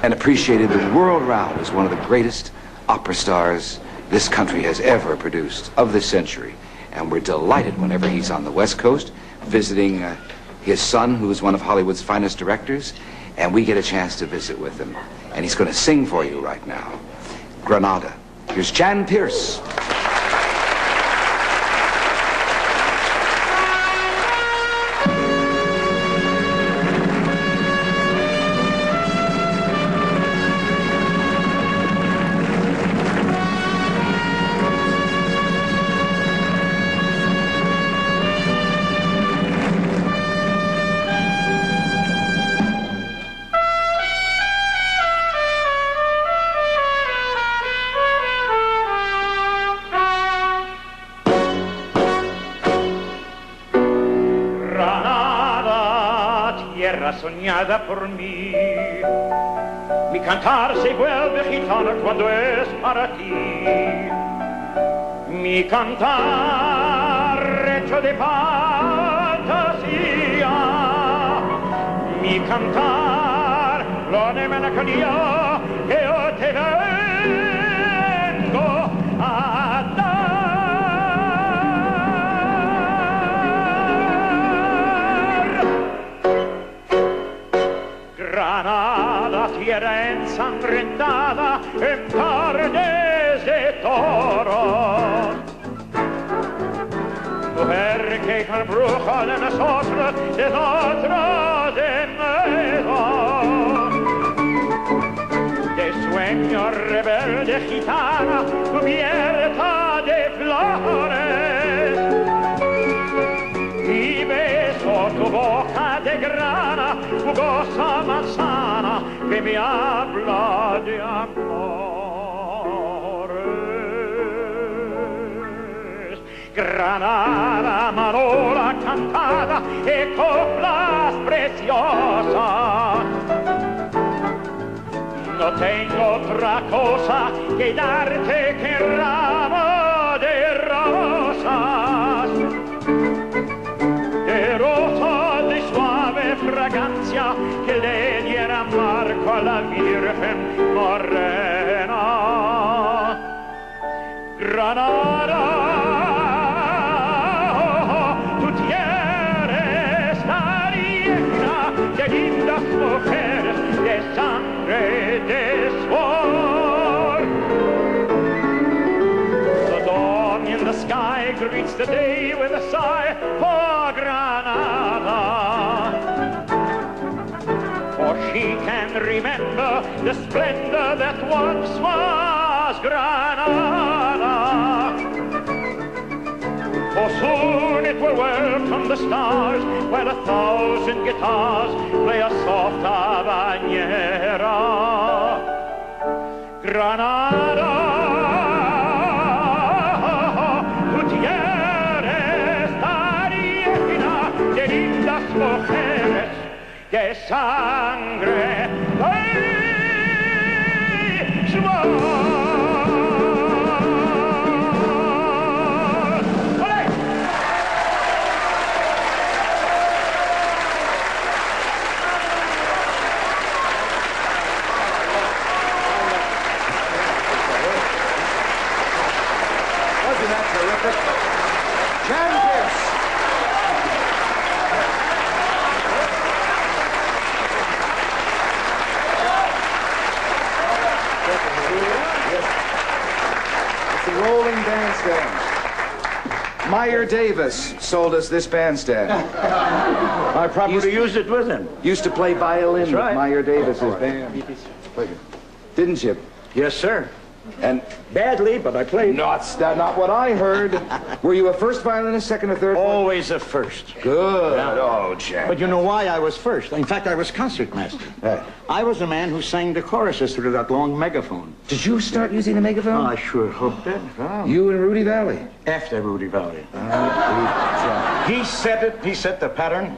and appreciated the world round as one of the greatest opera stars this country has ever produced of this century. And we're delighted whenever he's on the West Coast visiting his son, who is one of Hollywood's finest directors, and we get a chance to visit with him. And he's going to sing for you right now, Granada. Here's Jan Peerce. Soñada por mí, mi cantar se vuelve gitana cuando es para ti, mi cantar hecho de fantasía, mi cantar lo de melancolía que yo te vengo a dar. Granada, tierra ensangrentada en carnes de toros, mujer que con bruja de nosotros de miedo, de sueño rebelde gitana cubierta de flores, y beso tu boca de grana, jugosa manzana que me habla de amores. Granada, manola cantada y coplas preciosas. No tengo otra cosa que darte que ramo de rosas. Fragancia que le diera marco a la Virgen morena. Granada, tu tierra está llena de lindas mujeres, de sangre, de suor. The dawn in the sky greets the day with a sigh for Granada. For she can remember the splendor that once was Granada. For soon it will welcome the stars, while 1,000 guitars play a soft habanera. Granada, tu tierra está llena de lindas mujeres, de sangre y suor. Wasn't that terrific? Jan Peerce. Rolling bandstand. Meyer Davis sold us this bandstand. I probably used it with him. Used to play violin with Meyer Davis's band. Didn't you? Yes, sir. And badly, but I played. No, that's not what I heard. Were you a first violinist, second or third? Always a first. Good. Yeah. Oh, Jack. But you know why I was first? In fact, I was concertmaster. Hey. I was the man who sang the choruses through that long megaphone. Did you start using the megaphone? I sure hope that. Oh. You and Rudy Valley? After Rudy Valley. He set it, he set the pattern,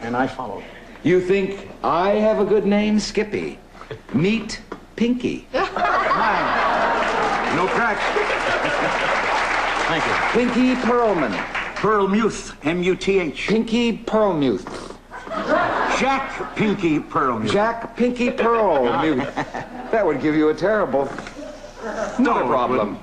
and I followed. You think I have a good name, Skippy? Meet Pinky. No crack. Thank you. Pinky Perlman. Perlmuth, M-U-T-H. Pinky Perlmuth. Jack Pinky Pearl Mute. Jack Pinky Pearl Mute. That would give you a terrible problem.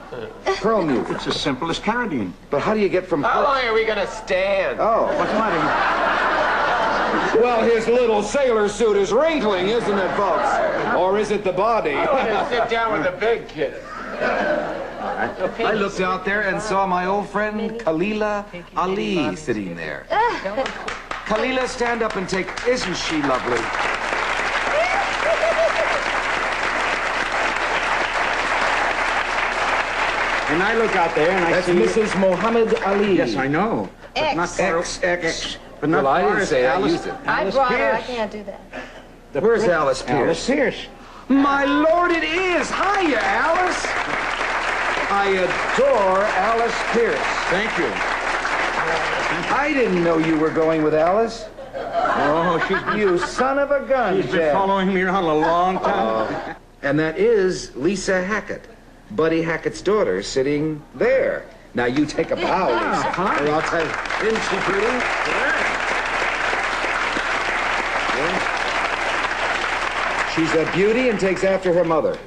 Pearl Mute. It's as simple as carradine. But how do you get from... How long are we going to stand? Oh. What's the matter? Well, his little sailor suit is wrinkling, isn't it, folks? Or is it the body? I want to sit down with a big kid. I looked out there and saw my old friend Kalila Ali sitting there. Kalila, stand up and take... Isn't she lovely? And I look out there and I That's see... Mrs. Mohammed Ali. Yes, I know. But not X. But not Well, I didn't Forrest, say I Alice, used it. I Alice brought her. I Peerce. can't do that. Where's Alice Peerce? Alice Peerce. My lord, it is. Hiya, Alice. I adore Alice Peerce. Thank you. I didn't know you were going with Alice. Oh, You son of a gun, she's been Jack. following me around a long time. And that is Lisa Hackett, Buddy Hackett's daughter, sitting there. Now you take a bow, Lisa. Huh? Or I'll tell you. Isn't she pretty? She's a beauty and takes after her mother.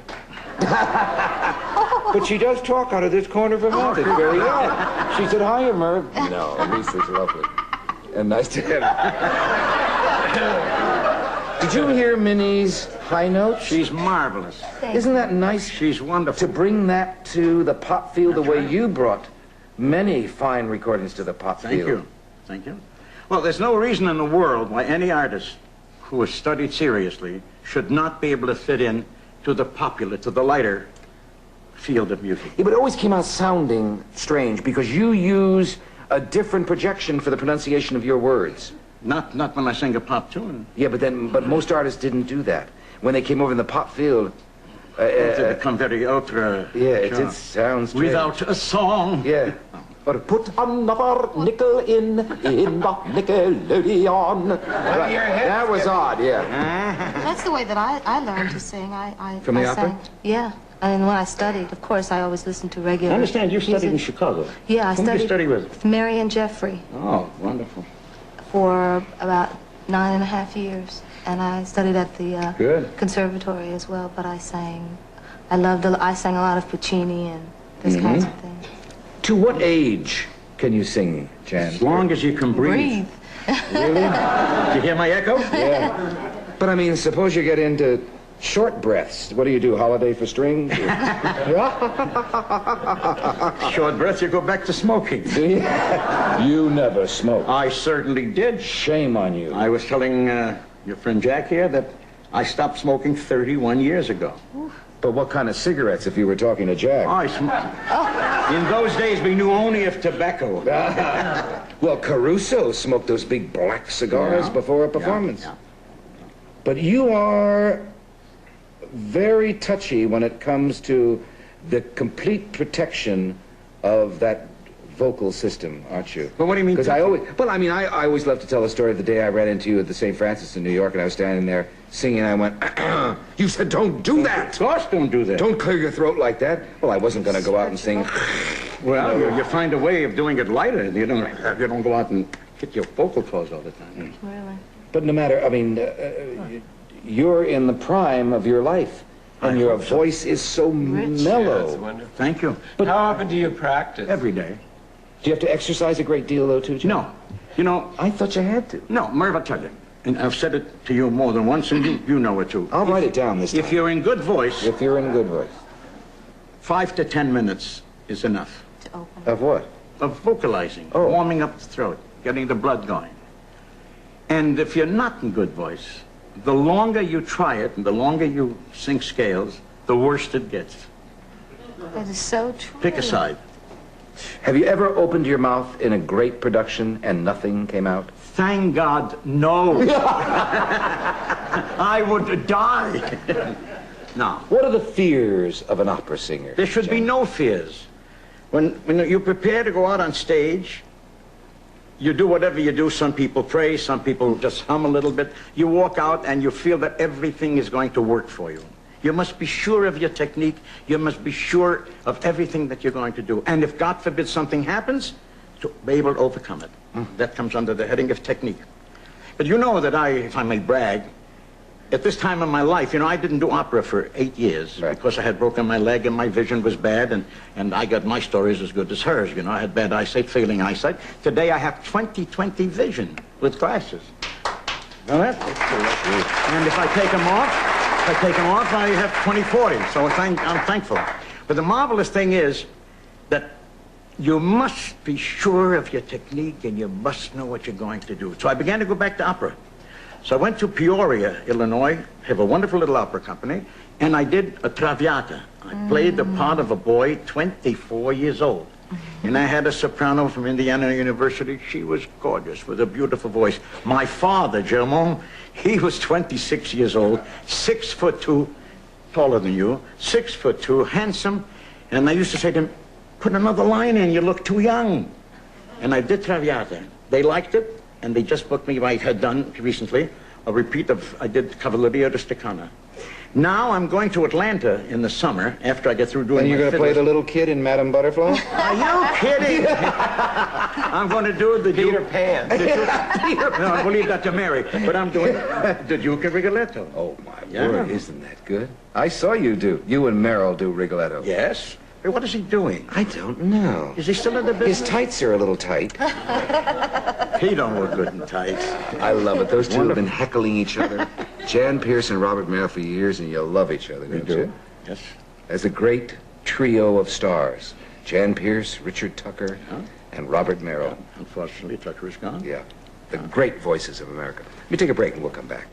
But she does talk out of this corner of her mouth. It's very odd. She said, "Hiya, Merv." No, Lisa's lovely. And nice to have you. Did you hear Minnie's high notes? She's marvelous. Isn't that nice She's wonderful. to bring that to the pop field the way you brought many fine recordings to the pop Thank field? you. Thank you. Well, there's no reason in the world why any artist who is studied seriously should not be able to fit in to the popular, to the lighter field of music. Yeah, but it always came out sounding strange because you use a different projection for the pronunciation of your words. Not when I sing a pop tune. Yeah, but most artists didn't do that. When they came over in the pop field, They become very ultra. yeah, it sharp. did sound strange. Without a song. Yeah. Or put another nickel in the Nickelodeon. That was odd, yeah. That's the way that I learned to sing. I From the I opera? sang. Yeah. And when I studied, of course, I always listened to regular. I understand you studied in music. Chicago. Yeah, I Whom did you study with? Mary and Jeffrey Oh, wonderful. for about 9.5 years, and I studied at the Good. conservatory as well. But I sang. I sang a lot of Puccini and those Mm-hmm. kinds of things. To what age can you sing, Jan? As long as you can breathe. Really? Did you hear my echo? Yeah. But I mean, suppose you get into short breaths. What do? Holiday for strings? Short breath, you go back to smoking. You never smoke. I certainly did. Shame on you. I was telling your friend Jack here that I stopped smoking 31 years ago. But what kind of cigarettes if you were talking to Jack? In those days, we knew only of tobacco. Well, Caruso smoked those big black cigars Yeah. before a performance. Yeah. But you are very touchy when it comes to the complete protection of that vocal system, aren't you? But what do you mean Because touchy? I always love to tell the story of the day I ran into you at the St. Francis in New York, and I was standing there singing, and I went, you said, don't do that. Of course, don't do that. Don't clear your throat like that. Well, I wasn't going to go out and sing. Well, you find a way of doing it lighter. You don't go out and hit your vocal cords all the time. Really. But no matter, I mean, you're in the prime of your life, and I your hope so. voice is so mellow. That's wonderful. Thank you. How often do you practice? Every day. Do you have to exercise a great deal, though, too, Jim? No. You know, I thought you had to. no, Merv, I'll tell you. And I've said it to you more than once, and you know it too. I'll write it down this time. If you're in good voice, If you're in good voice. 5 to 10 minutes is enough To open. Of what? of vocalizing, Oh. warming up the throat, getting the blood going. And if you're not in good voice, the longer you try it and the longer you sing scales, the worse it gets. That is so true. Pick a side. Have you ever opened your mouth in a great production and nothing came out? Thank God, no. I would die. No. What are the fears of an opera singer? There should be no fears. When you prepare to go out on stage, you do whatever you do. Some people pray, some people just hum a little bit. You walk out and you feel that everything is going to work for you. You must be sure of your technique. You must be sure of everything that you're going to do. And if, God forbid, something happens, to be able to overcome it. That comes under the heading of technique. But you know that if I may brag, at this time in my life, you know, I didn't do opera for 8 years because I had broken my leg and my vision was bad, and I got my stories as good as hers. You know, I had bad eyesight, failing eyesight. Today I have 20/20 vision with glasses. Know that? And if I take them off, I have 20/40. So I'm thankful. But the marvelous thing is that you must be sure of your technique and you must know what you're going to do. So I began to go back to opera. So I went to Peoria, Illinois, have a wonderful little opera company, and I did a Traviata. I played the part of a boy 24 years old. And I had a soprano from Indiana University. She was gorgeous with a beautiful voice. My father, Germont, he was 26 years old, 6'2", taller than you, 6'2", handsome. And I used to say to him, put another line in, you look too young. And I did Traviata. They liked it. And they just booked me. I had done recently a repeat of, I did Cavalleria de Stacana. Now I'm going to Atlanta in the summer after I get through doing. And you're going to play the little kid in Madame Butterfly? Are you kidding? I'm going to do the Peter Pan. No, I believe that to Mary. But I'm doing the Duke of Rigoletto. Oh, my word, isn't that good? I saw you and Merrill do Rigoletto. Yes. Hey, what is he doing? I don't know. Is he still in the business? His tights are a little tight. He don't look good in tights. I love it. Those two have been heckling each other. Jan Peerce and Robert Merrill for years, and you love each other, don't you? Yes. As a great trio of stars. Jan Peerce, Richard Tucker, and Robert Merrill. Unfortunately, Tucker is gone. Yeah. The great voices of America. Let me take a break and we'll come back.